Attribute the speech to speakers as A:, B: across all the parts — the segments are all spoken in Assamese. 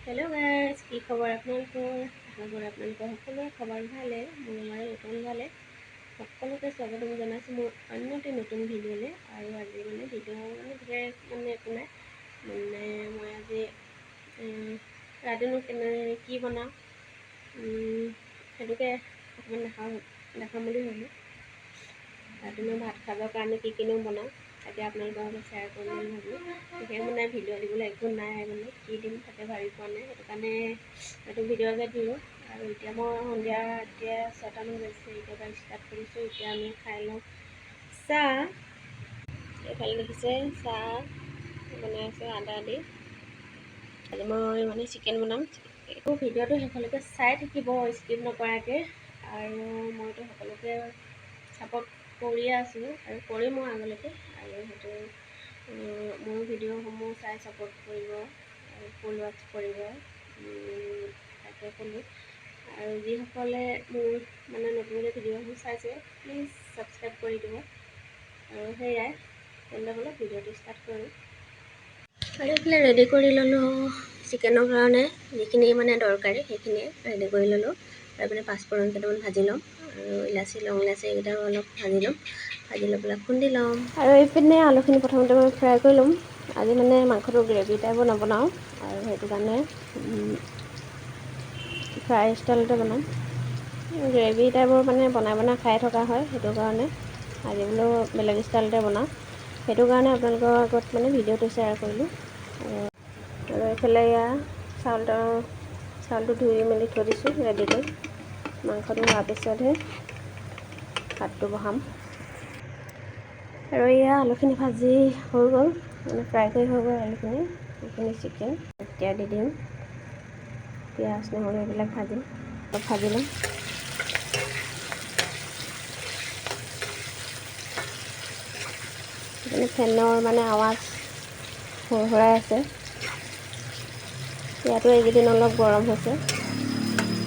A: হেল্ল' গাইজ, কি খবৰ আপোনালোকৰ? আশা কৰোঁ আপোনালোকৰ সকলোৰে খবৰ ভালে, মোৰ বৰ্তমান ভালে। সকলোকে স্বাগতম জনাইছোঁ মোৰ অন্য এটি নতুন ভিডিঅ'লৈ। আৰু আজি ভিডিঅ' বিশেষ একো নাই, মই আজি ৰাতিনো কি বনাওঁ সেইটোকে অকণমান দেখাম বুলি ভাবোঁ। ৰাতিনো ভাত খাবৰ কাৰণে কি কিনো বনাওঁ তাকে আপোনালোকৰ লগত শ্বেয়াৰ কৰিম বুলি ভাবোঁ। বিশেষ ভিডিঅ' দিবলৈ একো নাই, কি দিম তাকে ভাবি পোৱা নাই, সেইটো কাৰণে এইটো ভিডিঅ'কে দিলোঁ। আৰু এতিয়া মই সন্ধিয়া 6টামান বাজিছে, এতিয়াৰ পৰা ষ্টাৰ্ট কৰিছোঁ। এতিয়া আমি খাই লওঁ চাহ। এইফালে দেখিছে চাহ বনাই আছোঁ আদা দি। আজি মই চিকেন বনাম। একো ভিডিঅ'টো শেষলৈকে চাই থাকিব, স্কিপ নকৰাকৈ। আৰু মইতো সকলোকে ছাপোৰ্ট কৰিয়ে আছোঁ আৰু কৰিম মই আগলৈকে। আৰু সেইটো মোৰ ভিডিঅ'সমূহ চাই ছাপোৰ্ট কৰিব আৰু ফ'ল' কৰিব, তাকে ক'লোঁ। আৰু যিসকলে মোৰ নতুনকৈ ভিডিঅ'সমূহ চাইছে প্লিজ ছাবস্ক্ৰাইব কৰি দিব। আৰু সেয়াই, তেন্তে হ'লে ভিডিঅ'টো ষ্টাৰ্ট কৰোঁ। আৰু এইফালে ৰেডি কৰি ল'লোঁ চিকেনৰ কাৰণে যিখিনি দৰকাৰী সেইখিনিয়ে ৰেডি কৰি ল'লোঁ। আৰু পাঁচফোৰণ কেইটামান ভাজি ল'ম, আৰু ইলাচি লং ইলাচি এইকেইটাও অলপ ভাজি ল'ম। ভাজি লৈ পেলাই খুন্দি ল'ম। আৰু এইপিনে আলুখিনি প্ৰথমতে মই ফ্ৰাই কৰি ল'ম। আজি মাংসটো গ্ৰেভি টাইপৰ নবনাওঁ, আৰু সেইটো কাৰণে ফ্ৰাই ষ্টাইলতে বনাম। গ্ৰেভি টাইপৰ বনাই খাই থকা হয়, সেইটো কাৰণে আজি বোলো বেলেগ ষ্টাইলতে বনাওঁ। সেইটো কাৰণে আপোনালোকৰ আগত ভিডিঅ'টো শ্বেয়াৰ কৰিলোঁ। আৰু এইফালে চাউলটো ধুই মেলি থৈ দিছোঁ ৰেডি কৰি। মাংসটো হোৱাৰ পিছতহে ভাতটো বহাম। আৰু আলুখিনি ভাজি হৈ গ'ল, ফ্ৰাই কৰি হৈ গ'ল আলুখিনি। এইখিনি চিকেন এতিয়া দি দিম। পিঁয়াজ নহৰু এইবিলাক ভাজিম, অলপ ভাজি ল'ম। ফেনৰ আৱাজ সৰসৰাই আছে। ইয়াতো এইকেইদিন অলপ গৰম হৈছে,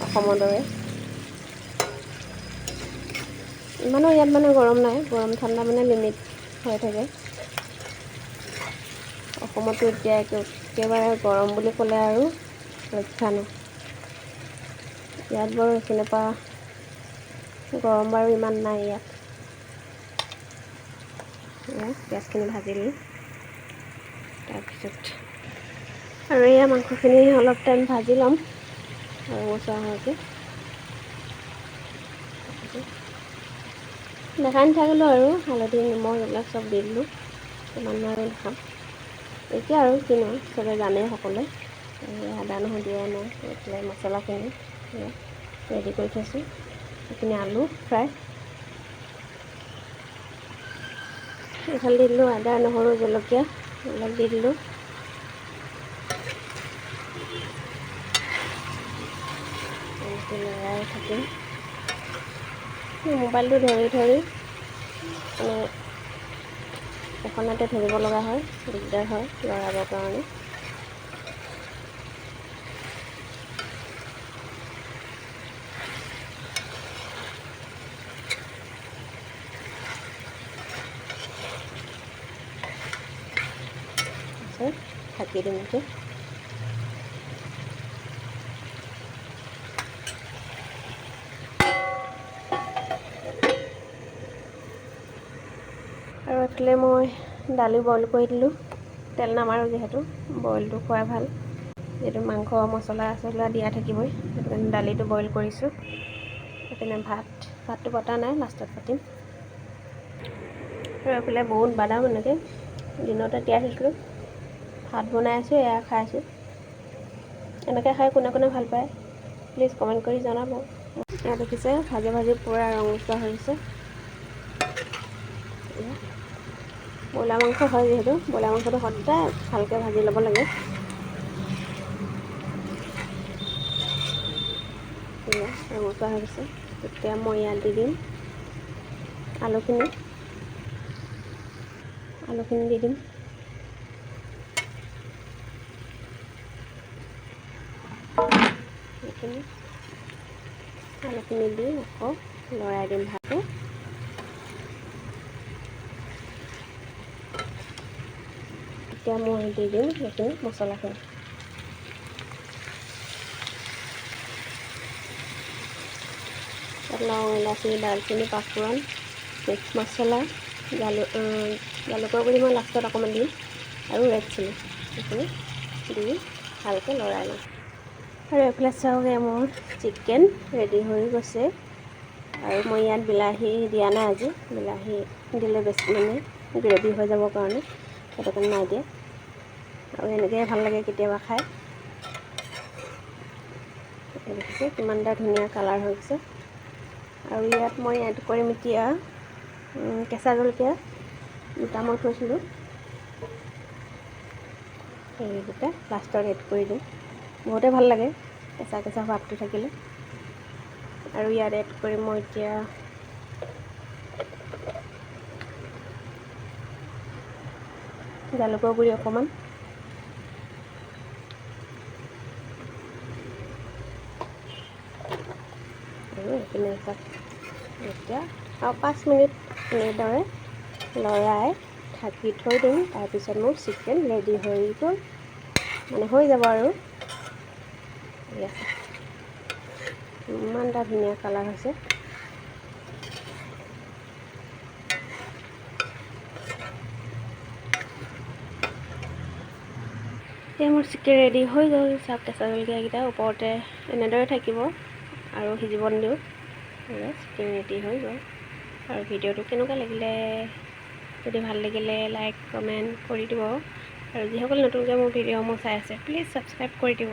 A: অসমৰ দৰে। ইমানো ইয়াত গৰম নাই, গৰম ঠাণ্ডা লিমিট হৈ থাকে। অসমতো এতিয়া একেবাৰে গৰম বুলি ক'লে আৰু ৰক্ষা নাই। ইয়াত বাৰু এইখিনিৰ পৰা গৰম বাৰু ইমান নাই ইয়াত। পিঁয়াজখিনি ভাজিলোঁ, তাৰপিছত আৰু মাংসখিনি অলপ টাইম ভাজি ল'ম ৰঙচুৱা হোৱাকৈ। দেখাই নাথাকিলোঁ আৰু হালধি নিমখ এইবিলাক চব দি দিলোঁ, কিমান আৰু দেখাম। এতিয়া আৰু কিনো চবে জানেই সকলোৱে। আদা নহৰু দিয়াই নাই। এইফালে মছলাখিনি ৰেডি কৰি থৈছোঁ। এইখিনি আলু ফ্ৰাই, এইফালে দি দিলোঁ আদা নহৰু জলকীয়া এইবিলাক দি দিলোঁ। লৰাই থাকিম। মোবাইলটো ধৰি এখনতে ধৰিব লগা হয়, দিগদাৰ হয় লৰাবৰ কাৰণে। ঢাকি দিম এতিয়া। আৰু এইফালে মই দালি বইল কৰি দিলোঁ। তেল নামাৰোঁ যিহেতু, বইলটো খোৱাই ভাল। যিহেতু মাংস মছলা চছলা দিয়া থাকিবই, সেইটো কাৰণে দালিটো বইল কৰিছোঁ। সেইপিনে ভাতটো পতা নাই, লাষ্টত পাতিম। আৰু এইফালে বহুত বাদাম দিনতে তিয়াই থৈছিলোঁ। ভাত বনাই আছোঁ, এয়া খাই আছোঁ। এনেকৈ খাই কোনে কোনে ভাল পায় প্লিজ কমেণ্ট কৰি জনাব। এয়া দেখিছে ভাজি ভাজি পূৰা ৰঙচুৱা হৈ গৈছে। ব্ৰইলাৰ মাংস হয় যিহেতু, ব্ৰইলাৰ মাংসটো সদায় ভালকৈ ভাজি ল'ব লাগে। ৰঙচুৱা হৈ গৈছে। এতিয়া মই ইয়াত দি দিম আলুখিনি দি দিম। আলুখিনি দি আকৌ লৰাই দিম ভালকৈ। এতিয়া মই দি দিম সেইখিনি মছলাখিনি। লং, ইলাচি, দালচেনি, পাঁচফোৰণ, মিক্স মছলা, জালুকৰ গুড়ি মই লাষ্টত অকণমান দিম আৰু ৰেড চিলি এইখিনি দি ভালকৈ লৰাই লওঁ। আৰু এইফালে চাওক মোৰ চিকেন ৰেডি হৈ গৈছে। আৰু মই ইয়াত বিলাহী দিয়া নাই আজি, বিলাহী দিলে বেছি মানে গ্ৰেভি হৈ যাবৰ কাৰণে সেইটো কাৰণে নাই দিয়া। আৰু এনেকৈ ভাল লাগে কেতিয়াবা খাই। দেখিছে কিমান এটা ধুনীয়া কালাৰ হৈ গৈছে। আৰু ইয়াত মই এড কৰিম এতিয়া কেঁচা জলকীয়া দুটা মই থৈছিলোঁ, সেই দুটা লাষ্টত এড কৰি দিম। বহুতে ভাল লাগে কেঁচা কেঁচা ভাৱটো থাকিলে। আৰু ইয়াত এড কৰিম মই এতিয়া জালুকৰ গুড়ি অকণমান, আৰু এইখিনি এতিয়া আৰু 5 মিনিট এনেদৰে লৰাই ঢাকি থৈ দিম। তাৰপিছত মোৰ চিকেন ৰেডি হৈ গ'ল, মানে হৈ যাব আৰু। ইমান এটা ধুনীয়া কালাৰ হৈছে। এতিয়া মোৰ চিকেন ৰেডি হৈ গ'ল। চাওক কেঁচা জলকীয়াকেইটা ওপৰতে এনেদৰে থাকিব আৰু সিজিব নিদিওঁ। চিকেন ৰেডি হৈ গ'ল। আৰু ভিডিঅ'টো কেনেকুৱা লাগিলে, যদি ভাল লাগিলে লাইক কমেণ্ট কৰি দিব। আৰু যিসকল নতুনকৈ মোৰ ভিডিঅ'সমূহ চাই আছে প্লিজ ছাবস্ক্ৰাইব কৰি দিব।